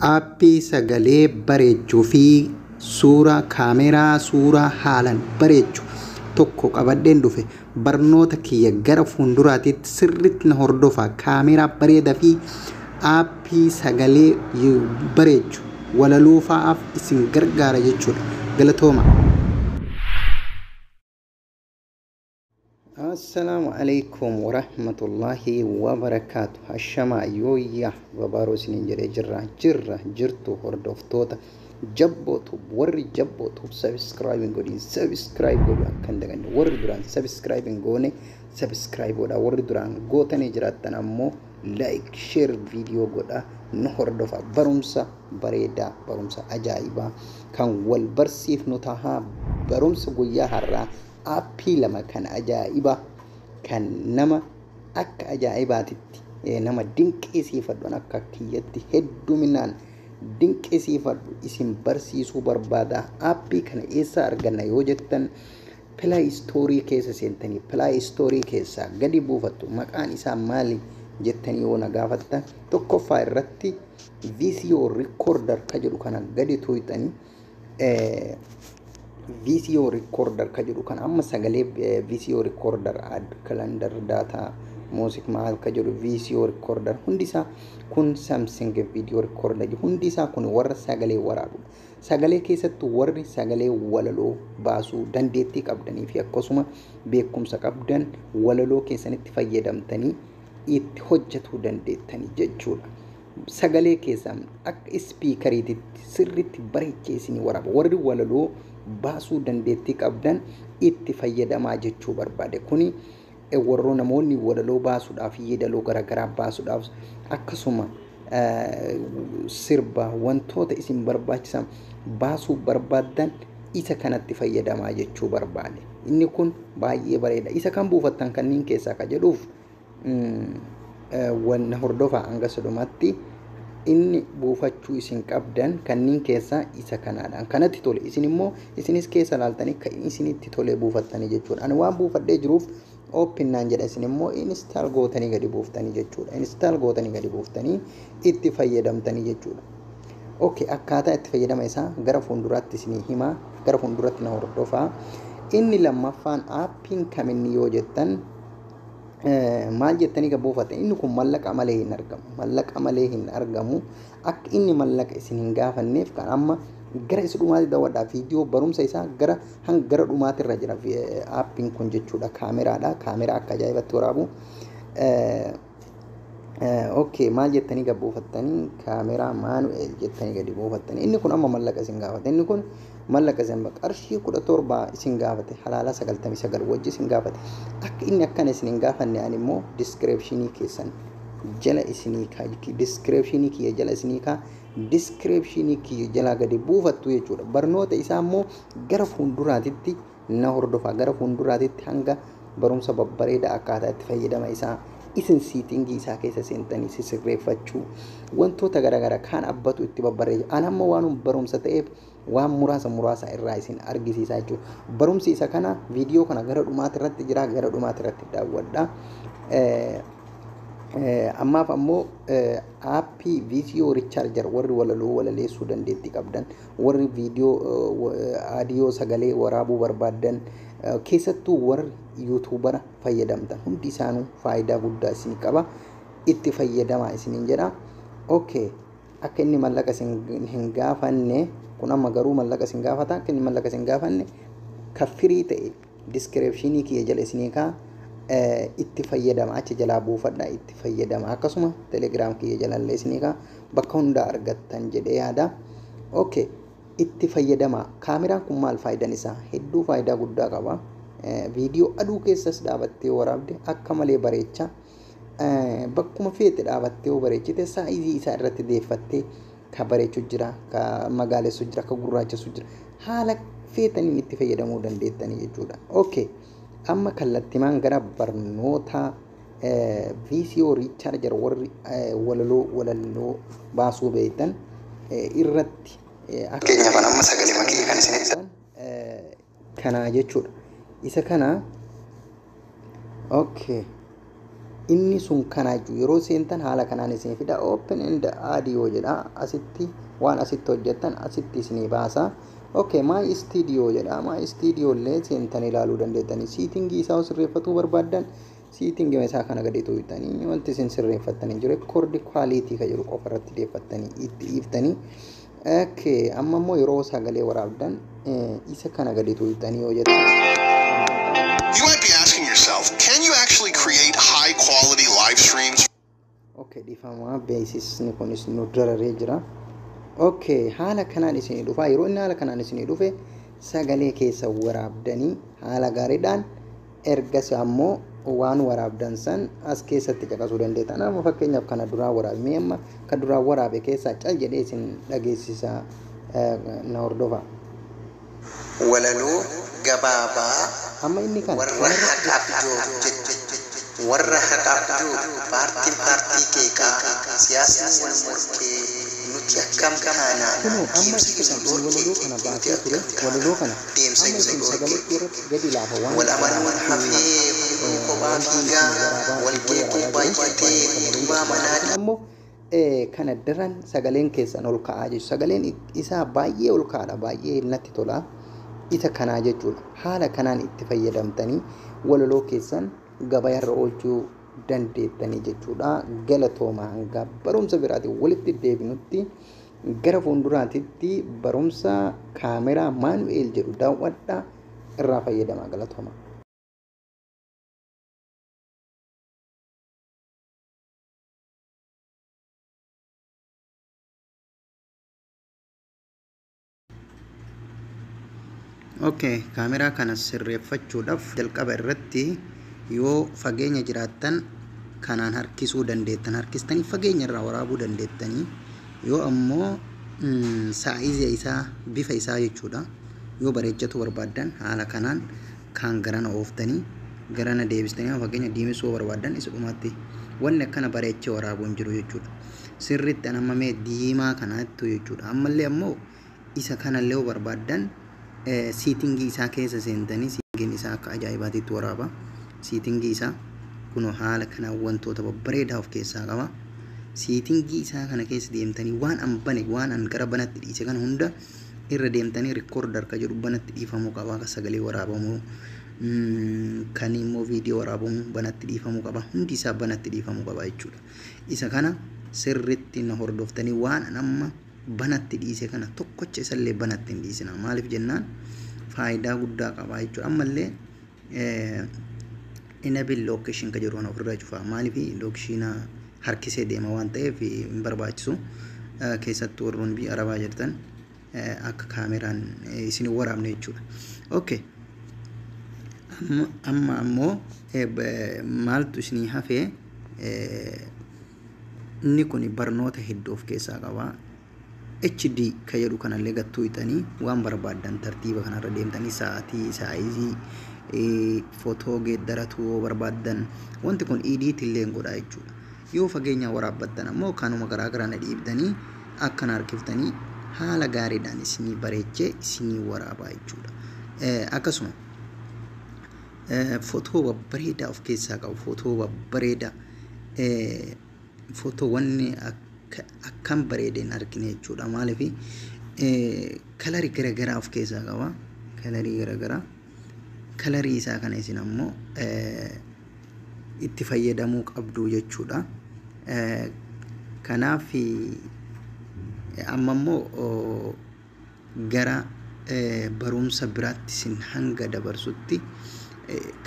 aappii sagalee bareechuu fi suuraa kaameraa suuraa haalan bareechu tokko qabadheen dhufe barnoota kiyya gara fuulduraatitti sirriitti na hordofa kaameraa bareedaa fi aappii sagalee bareechu walaloo fa'aaf isin gargaara jechuudha. Galatooma. Assalamu alaikum warahmatullahi wabarakatuh. Hashama yooyya babaroo isiniin jedhee jirtu hordoftoota jabbootu warri jabbootu subscribe godhin subscribe godhu akkan daganne warri duraan subscribe goone subscribe godha warri duraan gootanii jiraattan ammoo like share video godha nu hordofa barumsa bareedaa barumsa ajaa'ibaa kan wal barsiifnu tahaa barumsa guyyaa har'aa aappii lama kan ajaa'iba kan nama akka ajaa'ibaatitti nama dinqisiifadhu akka kiyyatti hedduminaan dinqisiifadhu isin barsiisuu barbaada. Aappii kana eessa arganna yoo jettan Play Store keessa seentanii Play Store keessa gadi buufattu maqaan isaa maali jettanii yoo na gaafattan tokkoffaa irratti video recorder ka jedhu kana gadi tuuxanii video recorder ka jedhu kan amma sagalee video recorder add calendar data music maal ka jedhu video recorder hundisaa kun Samsung video recorder hundisaa kun warra sagalee waraabu sagalee keessatti warri sagalee walaloo baasuu dandeettii qabdanii fi akkasuma beekumsa qabdan walaloo keessanitti fayyadamtanii itti hojjetuu dandeettanii jechuudha. Sagalee keessan akka speakeriitti sirriitti bareecheessanii waraaba warri walaloo baasuu dandeettii qabdan itti fayyadamaa jechuu barbaade. Kuni warroo namoonni walaloo baasuudhaaf yeedaloo garaagaraa baasuudhaaf akkasuma sirba wantoota isin barbaachisan baasuu barbaadan isa kanatti fayyadamaa jechuu barbaade. Inni kun baay'ee bareeda. Isa kan buufattan kanneen keessaa ka jedhuuf wanna hordofaa hanga soddomatti inni buufachuu isin qabdan kanneen keessaa isa kanaadhaan kanatti tole isin immoo isinis keessa laaltanii kan isinitti tole buufattanii jechuudha. Ani waan buufadhee jiruuf open naan jedha isin immoo install gootanii gadi buuftanii jechuudha. Install gootanii gadi buuftanii itti fayyadamtanii jechuudha. Okay, akkaataa itti fayyadama isaa gara fuulduraatti isinii himaa gara fuulduratti na hordofaa. Inni lammaffaan aappiin kaminni yoo jettan maal jettanii ka buufatan inni kun mallaqa malee hin argamu mallaqa malee hin argamu akka inni mallaqa isin hin gaafanneef kan amma gara isa dhumaatti daawwadhaa viidiyoo barumsa isaa gara hanga dhumaatti irra jira aappiin kun jechuudha. Kaameraadha kaameraa akka ajaa'ibatti waraabu okay maal jettanii ka buufattanii kaameraa maanu'eel jettanii gadi buufattanii inni kun amma mallaqa isin gaafate inni kun mallaqa isin qarshii 17 isin gaafate halaala 99 wajji isin gaafate akka inni akkana isin hin gaafanne ani immoo descriptionii keessan jala isinii ka descriptionii kiyya jala isinii ka descriptionii kiyya jala gadi buufattu jechuudha. Barnoota isaa immoo gara fuulduraatitti na hordofa gara fuulduraatitti hanga barumsa babbareedaa akkaataa itti fayyadama isaa isin siitingii isaa keessa seentanii sirreeffachuu wantoota garaagaraa kan abbatu itti babbareecha ani amma waan barumsa ta'eef waan muraasa irraa isin argisiisaa jechuudha. Barumsi isa kana viidiyoo kana gara dhumaatti irratti jira gara dhumaatti irratti daawwadha. Ammaaf ammoo aappii viidiyoo riicharjar warri walaloo walaleessuu dandeettii qabdan warri viidiyoo aadiyoo sagalee waraabuu barbaadan keessattuu warri yuutuubara fayyadamtan hundi isaanuu faayidaa guddaa isin qaba itti fayyadamaa isiniin jedha. Okay akka inni mallaqa isin hin gaafanne kun amma garuu mallaqa isin gaafata akka inni mallaqa isin gaafanne kaffirii ta'e descriptionii kiyya jala isinii kaa itti fayyadama achi jalaa buufadha itti fayyadama akkasuma telegram kiyya jalallee isinii kaa bakka hundaa argattan jedhee yaada. Okay itti fayyadama. Kaameraan kun maal faayidaan isaa hedduu faayidaa guddaa qaba. Viidiyoo aduu keessas dhaabattee waraabde akka malee bareecha bakkuma feete dhaabattee bareechite saayizii isaa irratti deeffattee ka bareechu jira ka magaalessu jira ka gurraachessu jira haala feetanii itti fayyadamuu dandeettanii jechuudha. Okay amma kallattimaan gara barnoota video recharger warri walaloo baasuu beektan irratti fakkeenya kana amma sagalee makii kan isin ibsan kana jechuudha. Isa kana okay inni sun kana jechuudha. Yeroo seentan haala kanaan isin fida open and audio jedha. Asitti waan asitti hojjettan asitti isinii baasa. Okay, my studio jedha. My studio illee seentan ilaaluu dandeettanii. Siitingii isaa sirreeffatuu barbaaddan siitingii isaa kana gadi tuuttanii wanti isin sirreeffattanii jiru record quality ka jiru qofa irratti deeffattanii itti iftanii. Okay, amma immoo yeroo sagalee waraabdan isa kana gadi tuuttanii yoo jettan. You might be asking yourself, can you actually create high quality live streams? Okay, difama basis ni kunis nu dararee jira. Okay, haala kanaan isinii dhufa. Yeroo inni haala kanaan isinii dhufe sagalee keessa waraabdanii haala gaariidhaan ergas ammoo waan waraabdan san as keessatti caqasuu dandeettan. Amma fakkeenyaaf kana duraa waraabame amma kan duraa waraabe keessaa cal jedhee isin dhageessisa na hordofa. Walaloo gabaabaa amma inni kana warra haqaaf paartii keeqaa siyaasni wal morkee nuti akkam kanaan kuno amma isin walaloo kana baasee ture walaloo kana deemsa isin sagalee irratti gadi laafa waan wal amanuun hafee kophaa fiigaa wal geekuu baay'atee utubaa manaa ammoo kana daran sagaleen keessan ol ka'aa jechuudha. Sagaleen isaa baay'ee ol ka'aadha, baay'ee natti tola. Isa kanaa jechuudha. Haala kanaan itti fayyadamtanii walaloo keessan gabaarra oolchuu dandeettanii jechuudha. Galatoomaa hanga barumsa biraatiin walitti deebinutti gara fuulduraatitti barumsa kaameraa maanu'eel jedhu daawwadhaa irraa fayyadamaa. Galatoomaa. Okay, kaameraa kana sirreeffachuudhaaf jalqaba irratti yoo fageenya jiraattan kanaan harkisuu dandeettan, harkistanii fageenya irraa waraabuu dandeettanii. Yoo ammoo saayizii isaa bifa isaa jechuudha yoo bareechatu barbaaddan haala kanaan kan garana ooftanii garana deebistanii fageenya diimesuu barbaaddan isa dhumaatti wanni akkana bareechee waraabuun jiru jechuudha. Sirriitti anamamee diimaa kanaattu jechuudha. Ammallee ammoo isa kanallee barbaaddan siitingii isaa keessa seentanii siitingii isaa akka ajaa'ibaatitti waraaba. Siitingii isaa kuno haala kanaan wantoota babbareedaa of keessaa qaba. Siitingii isaa kana keessa deemtanii waan an bane waan an gara banatti dhiise kana hunda irra deemtanii recorder ka jedhu banatti dhiifamuu qaba. Akka sagalee waraabamu kan immoo viidiyoo waraabamu banatti dhiifamuu qaba. Hundi isaa banatti dhiifamuu qaba jechuudha. Isa kana sirriitti na hordoftanii waan an amma banatti dhiise kana tokkocha isallee banatti hin dhiisina. Maaliif jennaan faayidaa guddaa qaba jechuudha. Ammallee enable location ka jedhu ofirraa cufa. Maaliif lookeshina harkisee deema waan ta'eef hin barbaachisu. Keessattuu warroonni biyya arabaa jirtan akka kaameraan isin waraabne jechuudha. Okay. Amma ammoo maaltu isinii hafee inni kun barnoota hedduu of keessaa qaba. HD ka jedhu kanallee gattuu itanii waan barbaadan tartiiba kanarra deemtanii sa'aatii saayizii footoo geeddaratu barbaadan wanti kun edit illee godha jechuudha. Yoo fageenya waraabbattan ammoo kanuma garaa garaa na dhiibdanii akkana harkiftanii haala gaariidhaan isinii bareechee isinii waraabaa jechuudha. Akkasuma footoo babbareedaa of keessaa qabu. Footoo babbareedaa footoo wanni akkam bareedeen argine jechuudha. Maaliif kalarii garaagaraa of keessaa qaba. Kalarii garaagaraa kalarii isaa kana isin ammoo itti fayyadamuu qabdu jechuudha. Kanaaf amma immoo gara barumsa biraatti isin hanga dabarsutti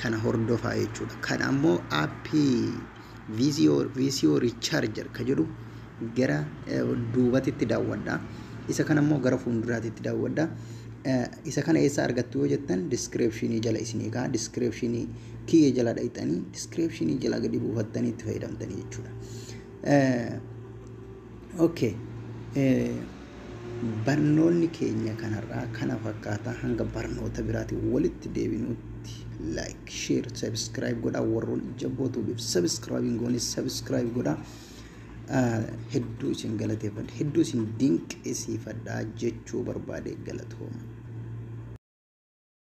kana hordofaa jechuudha. Kan ammoo aappii viisiyoo riicharjar ka jedhu gara duubatitti daawwadha. Isa kana immoo gara fuulduraatitti daawwadha. Isa kana eessa argattu yoo jettan descriptionii jala isinii kaa descriptionii kiyya jala dhayxanii descriptionii jala gadi buufattanii itti fayyadamtanii jechuudha. Okay. Barnoonni keenya kanarraa kana fakkaata. Hanga barnoota biraatiin walitti deebinutti like, share, subscribe godhaa. Warroon jabbootuuf subscribe goonis subscribe godhaa. Hedduu isin galateeffadha. Hedduu isin dinqisiifadha jechuu barbaade galatooma.